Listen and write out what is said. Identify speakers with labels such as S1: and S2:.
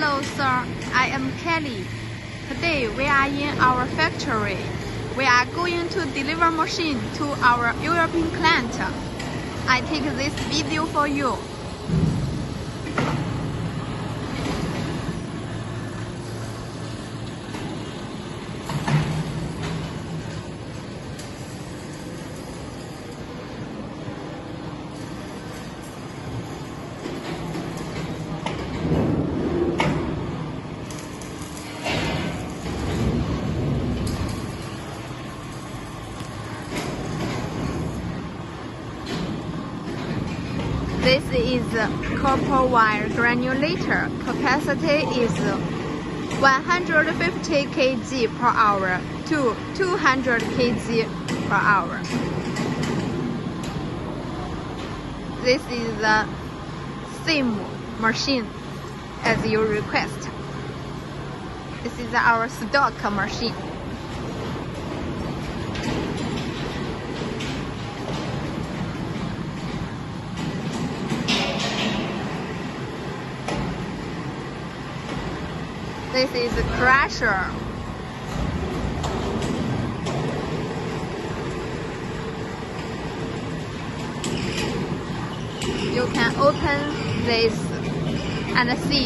S1: Hello sir, I am Kelly. Today we are in our factory. We are going to deliver machine to our European client. I take this video for you. This is copper wire granulator. Capacity is 150 kg per hour to 200 kg per hour. This is the same machine as you request. This is our stock machine. This is a crusher. You can open this and see